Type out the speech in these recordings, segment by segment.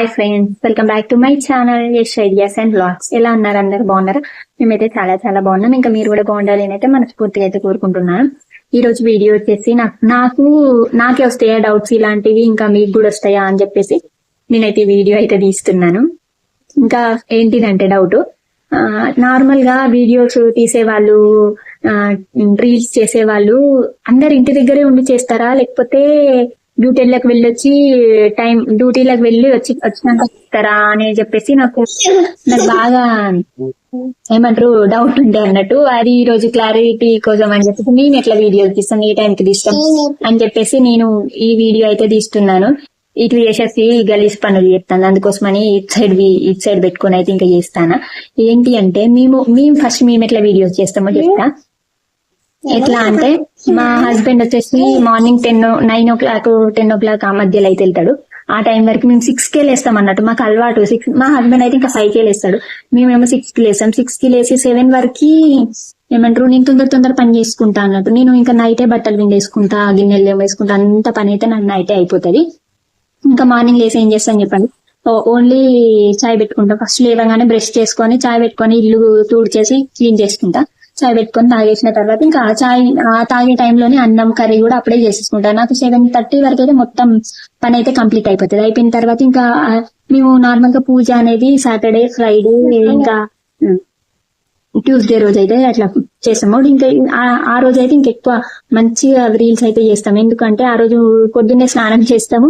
Hi friends, welcome back to my channel Yash ideas and blogs. ఎలా ఉన్నారు? అందరు బాగున్నారా? మేమైతే చాలా చాలా బాగున్నాం. ఇంకా మీరు కూడా బాగుండాలి అని అయితే మనస్ఫూర్తిగా అయితే కోరుకుంటున్నాను. ఈ రోజు వీడియో వచ్చేసి నాకే వస్తాయా డౌట్స్ ఇలాంటివి, ఇంకా మీకు కూడా వస్తాయా అని చెప్పేసి నేనైతే వీడియో అయితే తీస్తున్నాను. ఇంకా ఏంటిదంటే డౌట్, నార్మల్ గా వీడియోస్ తీసేవాళ్ళు, రీల్స్ చేసేవాళ్ళు అందరు ఇంటి దగ్గరే ఉండి చేస్తారా, లేకపోతే డ్యూటీలకు వెళ్ళొచ్చి డ్యూటీలకు వెళ్ళి వచ్చినాక ఇస్తారా అని చెప్పేసి నాకు బాగా ఏమంటారు డౌట్ ఉండే అన్నట్టు. అది ఈ రోజు క్లారిటీ కోసం అని చెప్పేసి నేను ఎట్లా వీడియోలు తీస్తాను, ఏ టైంకి తీస్తాను అని చెప్పేసి నేను ఈ వీడియో అయితే తీస్తున్నాను. ఇటు చేసేసి గలీజ్ పనులు చేస్తాను, అందుకోసమని ఇటు సైడ్ పెట్టుకుని అయితే ఇంకా చేస్తాను. ఏంటి అంటే మేము ఫస్ట్ ఎట్లా వీడియోస్ చేస్తామో చెప్తా. ఎట్లా అంటే మా హస్బెండ్ వచ్చేసి మార్నింగ్ 9 o'clock 10 o'clock ఆ మధ్యలో అయితే వెళ్తాడు. ఆ టైం వరకు మేము 6కే లేస్తాం అన్నట్టు, మాకు అలవాటు. మా హస్బెండ్ అయితే ఇంకా 5కే లేస్తాడు, మేమేమో 6కి లేస్తాం. 6కి లేసి 7 వరకు ఏమంటారు నేను తొందర పని చేసుకుంటా అన్నట్టు. నేను ఇంకా నైటే బట్టలు విండేసుకుంటా, గిన్నెలు వేసుకుంటా, అంత పని అయితే నాకు నైటే అయిపోతుంది. ఇంకా మార్నింగ్ లేసి ఏం చేస్తాను చెప్పండి, ఓన్లీ చాయ్ పెట్టుకుంటా. ఫస్ట్ లేవగానే బ్రష్ చేసుకొని చాయ్ పెట్టుకొని ఇల్లు తుడిచేసి క్లీన్ చేసుకుంటా. చాయ్ పెట్టుకొని తాగేసిన తర్వాత ఇంకా తాగే టైంలోనే అన్నం కర్రీ కూడా అప్పుడే చేసేసుకుంటాను. నాకు 7:30 వరకు అయితే మొత్తం పని అయితే కంప్లీట్ అయిపోతుంది. అయిపోయిన తర్వాత ఇంకా మేము నార్మల్ గా పూజ అనేది సాటర్డే, ఫ్రైడే, ఇంకా ట్యూస్డే రోజు అయితే అట్లా చేస్తాము. ఇంకా ఆ రోజు అయితే ఇంకెక్కువ మంచిగా రీల్స్ అయితే చేస్తాము. ఎందుకంటే ఆ రోజు పొద్దున్నే స్నానం చేస్తాము,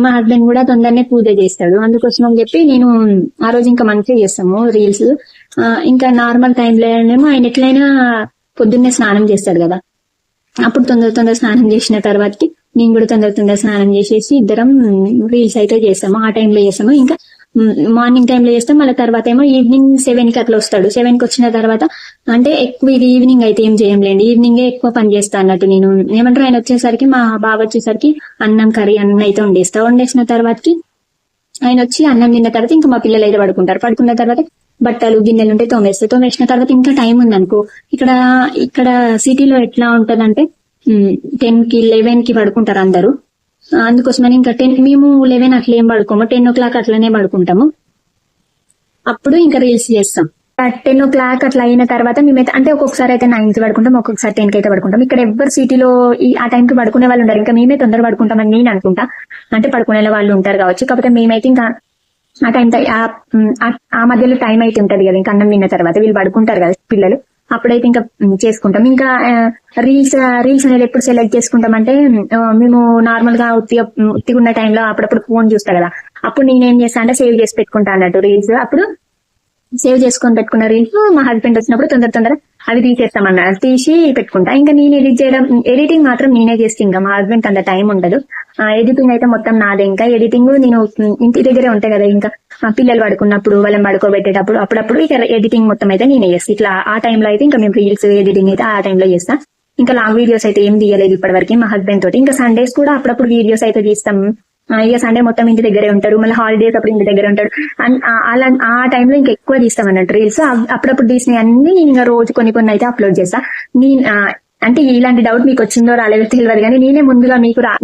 మా హస్బెండ్ కూడా తొందరనే పూజ చేస్తాడు. అందుకోసం అని చెప్పి నేను ఆ రోజు ఇంకా మంచిగా చేస్తాము రీల్స్. ఇంకా నార్మల్ టైంలో ఏమో ఆయన ఎట్లయినా పొద్దున్నే స్నానం చేస్తాడు కదా, అప్పుడు తొందర స్నానం చేసిన తర్వాతకి నేను కూడా తొందర స్నానం చేసేసి ఇద్దరం రీల్స్ అయితే చేస్తాము. ఆ టైంలో చేస్తాము. ఇంకా మార్నింగ్ టైంలో చేస్తాం, మళ్ళీ తర్వాత ఏమో ఈవినింగ్ 7కి అట్లా వస్తాడు. 7కి వచ్చిన తర్వాత అంటే ఎక్కువ ఇది ఈవినింగ్ అయితే ఏం చేయంలేండి, ఈవినింగే ఎక్కువ పని చేస్తా అన్నట్టు. నేను ఏమంటారు ఆయన వచ్చేసరికి, మా బావ వచ్చేసరికి అన్నం కర్రీ అన్నం అయితే వండేసిన తర్వాతకి ఆయన వచ్చి అన్నం తిన్న తర్వాత ఇంకా మా పిల్లలు అయితే పడుకుంటారు. పడుకున్న తర్వాత బట్టలు గిన్నెలు ఉంటే తోమేసిన తర్వాత ఇంకా టైం ఉంది అనుకో. ఇక్కడ సిటీలో ఎట్లా ఉంటదంటే 10కి 11కి పడుకుంటారు అందరూ. అందుకోసమని ఇంకా మేము 11 అట్లా ఏం పడుకోము, 10 o'clock అట్లనే పడుకుంటాము. అప్పుడు ఇంకా రీల్స్ చేస్తాం. 10 o'clock అట్లా అయిన తర్వాత మేమైతే అంటే ఒక్కొక్కసారి అయితే 9కి పడుకుంటాం, ఒక్కొక్కసారి 10కి అయితే పడుకుంటాం. ఇక్కడ ఎవరు సిటీలో ఆ టైంకి పడుకునే వాళ్ళు ఉంటారు, ఇంకా మేమే తొందర పడుకుంటామని నేను అనుకుంటా. అంటే పడుకునే వాళ్ళు ఉంటారు కావచ్చు, కాకపోతే మేమైతే ఇంకా ఆ టైం ఆ మధ్యలో టైం అయితే ఉంటది కదా, ఇంకా అన్నం తిన్న తర్వాత వీళ్ళు పడుకుంటారు కదా పిల్లలు, అప్పుడైతే ఇంకా చేసుకుంటాం. ఇంకా రీల్స్ అనేది ఎప్పుడు సెలెక్ట్ చేసుకుంటాం అంటే మేము నార్మల్ గా ఉత్తిగా ఉన్న టైంలో అప్పుడప్పుడు ఫోన్ చూస్తా కదా, అప్పుడు నేనేం చేస్తా అంటే సేవ్ చేసి పెట్టుకుంటా అన్నట్టు రీల్స్. అప్పుడు సేవ్ చేసుకొని పెట్టుకున్న రీల్స్ మా హస్బెండ్ వచ్చినప్పుడు తొందర అవి తీసేస్తామన్నారు, తీసి పెట్టుకుంటా. ఇంకా నేను ఎడిటింగ్ మాత్రం నేనే చేస్తే, ఇంకా మా హస్బెండ్ అంత టైం ఉండదు. ఎడిటింగ్ అయితే మొత్తం నాదే. ఇంకా ఎడిటింగ్ నేను ఇంటి దగ్గరే ఉంటాయి కదా, ఇంకా పిల్లలు పడుకున్నప్పుడు వాళ్ళని పడుకోబెట్టేటప్పుడు అప్పుడప్పుడు ఇక ఎడిటింగ్ మొత్తం అయితే నేనే చేస్తాను. ఇట్లా ఆ టైంలో అయితే ఇంకా మేము రీల్స్ ఎడిటింగ్ అయితే ఆ టైంలో చేస్తాం. ఇంకా లాంగ్ వీడియోస్ అయితే ఏం తీయలేదు ఇప్పటివరకు మా హస్బెండ్ తోటి. ఇంకా సండేస్ కూడా అప్పుడప్పుడు వీడియోస్ అయితే తీస్తాం. ఇక సండే మొత్తం ఇంటి దగ్గరే ఉంటాడు, మళ్ళీ హాలిడేస్ అప్పుడు ఇంటి దగ్గర ఉంటాడు. అలా ఆ టైంలో ఇంకా ఎక్కువ తీస్తాం అన్నట్టు రీల్స్. అప్పుడప్పుడు తీసినవి అన్ని ఇంకా రోజు కొన్ని అయితే అప్లోడ్ చేస్తా. అంటే ఇలాంటి డౌట్ మీకు వచ్చిందో రాలేదో తెలియదు, కానీ నేనే ముందుగా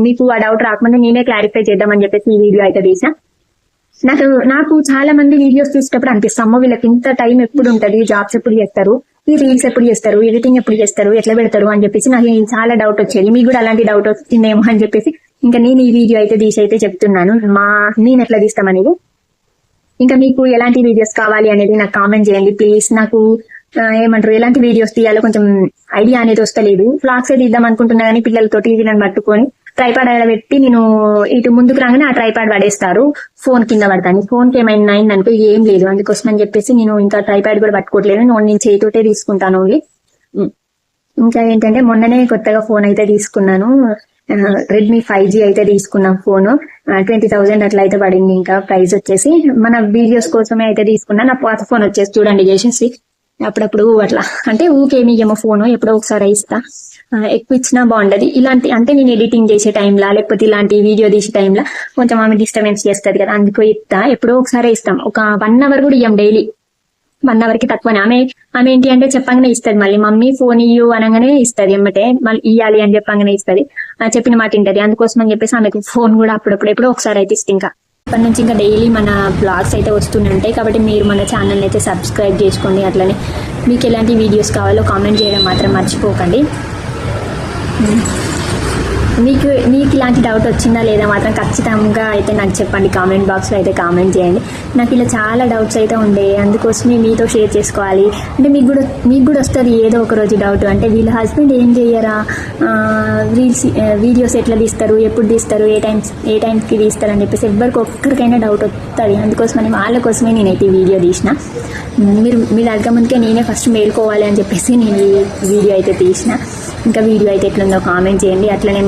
మీకు ఆ డౌట్ రాకముందే నేనే క్లారిఫై చేద్దామని చెప్పేసి ఈ వీడియో అయితే తీసా. నాకు చాలా మంది వీడియోస్ చూసేటప్పుడు అనిపిస్తాం, అమ్మో వీళ్ళకి ఇంత టైం ఎప్పుడు ఉంటది, జాబ్స్ ఎప్పుడు చేస్తారు, ఈ రీల్స్ ఎప్పుడు చేస్తారు, ఎడిటింగ్ ఎప్పుడు చేస్తారు, ఎట్లా పెడతారు అని చెప్పేసి నాకు చాలా డౌట్ వచ్చేది. మీకు కూడా అలాంటి డౌట్ వచ్చిందేమో అని చెప్పేసి ఇంకా నేను ఈ వీడియో అయితే అయితే చెప్తున్నాను, నేను ఎట్లా తీస్తామనేది. ఇంకా మీకు ఎలాంటి వీడియోస్ కావాలి అనేది నాకు కామెంట్ చేయండి ప్లీజ్. నాకు ఏమంటారు ఎలాంటి వీడియోస్ తీయాలో కొంచెం ఐడియా అనేది వస్తలేదు. ఫ్లాగ్స్ అయితే ఇద్దాం అనుకుంటున్నా కానీ పిల్లలతోటి నన్ను పట్టుకొని ట్రైపాడ్ పెట్టి నేను ఇటు ముందుకు రాగానే ఆ ట్రైపాడ్ పడేస్తారు, ఫోన్ కింద పడతాను. ఫోన్కి ఏమైనా అయిందనుకో ఏం లేదు, అందుకోసం అని చెప్పేసి నేను ఇంకా ట్రైపాడ్ కూడా పట్టుకోవట్లేదు, నేను చేతితోటే తీసుకుంటాను ఓన్లీ. ఇంకా ఏంటంటే మొన్ననే కొత్తగా ఫోన్ అయితే తీసుకున్నాను, రెడ్మీ 5G అయితే తీసుకున్నాం. ఫోన్ 20,000 అట్లా అయితే పడింది. ఇంకా ప్రైస్ వచ్చేసి మన వీడియోస్ కోసమే అయితే తీసుకున్నా. నా పాత ఫోన్ వచ్చేసి చూడండి చేసేసి అప్పుడప్పుడు అట్లా అంటే ఊకేమి ఏమో ఫోన్ ఎప్పుడో ఒకసారి ఇస్తా, ఎక్కువ ఇచ్చినా బాగుండదు. ఇలాంటి అంటే నేను ఎడిటింగ్ చేసే టైంలో లేకపోతే ఇలాంటి వీడియో తీసే టైంలో కొంచెం ఆమె డిస్టర్బెన్స్ చేస్తుంది కదా, అందుకో ఎప్పుడో ఒకసారి ఇస్తాం. ఒక 1 hour కూడా ఇయ్యం డైలీ, 1 hour కి తక్కువనే. ఆమె ఏంటి అంటే చెప్పంగానే ఇస్తుంది, మళ్ళీ మమ్మీ ఫోన్ ఇయ్యు అనగానే ఇస్తుంది, ఎమ్మటే మళ్ళీ ఇయ్యాలి అని చెప్పంగానే ఇస్తుంది, చెప్పిన మాట వింటది. అందుకోసం అని చెప్పేసి ఆమెకు ఫోన్ కూడా అప్పుడప్పుడు ఎప్పుడో ఒకసారి అయితే ఇస్తే. ఇంకా ఇప్పటి నుంచి ఇంకా డైలీ మన బ్లాగ్స్ అయితే వస్తూనే ఉంటాయి కాబట్టి మీరు మన ఛానల్ అయితే సబ్స్క్రైబ్ చేసుకోండి. అట్లనే మీకు ఎలాంటి వీడియోస్ కావాలో కామెంట్ చేయడం మాత్రం మర్చిపోకండి. మీకు ఇలాంటి డౌట్ వచ్చిందా లేదా మాత్రం ఖచ్చితంగా అయితే నాకు చెప్పండి. కామెంట్ బాక్స్లో అయితే కామెంట్ చేయండి. నాకు ఇలా చాలా డౌట్స్ అయితే ఉండే, అందుకోసమే మీతో షేర్ చేసుకోవాలి. అంటే మీకు కూడా వస్తుంది ఏదో ఒక రోజు డౌట్, అంటే వీళ్ళ హస్బెండ్ ఏం చేయరా, వీడియోస్ ఎట్లా తీస్తారు, ఎప్పుడు తీస్తారు, ఏ టైంకి తీస్తారు అని చెప్పేసి ఎవరికి ఒక్కరికైనా డౌట్ వస్తుంది. అందుకోసమని వాళ్ళ కోసమే నేనైతే ఈ వీడియో తీసిన. మీరు అడగ ముందుకే నేనే ఫస్ట్ మేల్కోవాలి అని చెప్పేసి నేను ఈ వీడియో అయితే తీసిన. ఇంకా వీడియో అయితే ఎట్లుందో కామెంట్ చేయండి. అట్లనే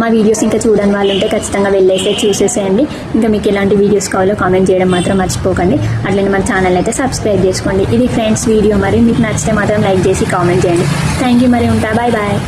మా వీడియోస్ ఇంకా చూడని వాళ్ళు ఉంటే ఖచ్చితంగా వెళ్ళేసి చూసేసేయండి. ఇంకా మీకు ఎలాంటి వీడియోస్ కావాలో కామెంట్ చేయడం మాత్రం మర్చిపోకండి. అట్లనే మన ఛానల్ అయితే సబ్స్క్రైబ్ చేసుకోండి. ఇది ఫ్రెండ్స్ వీడియో, మరి మీకు నచ్చితే మాత్రం లైక్ చేసి కామెంట్ చేయండి. థ్యాంక్ యూ, మరి ఉంటా, బాయ్ బాయ్.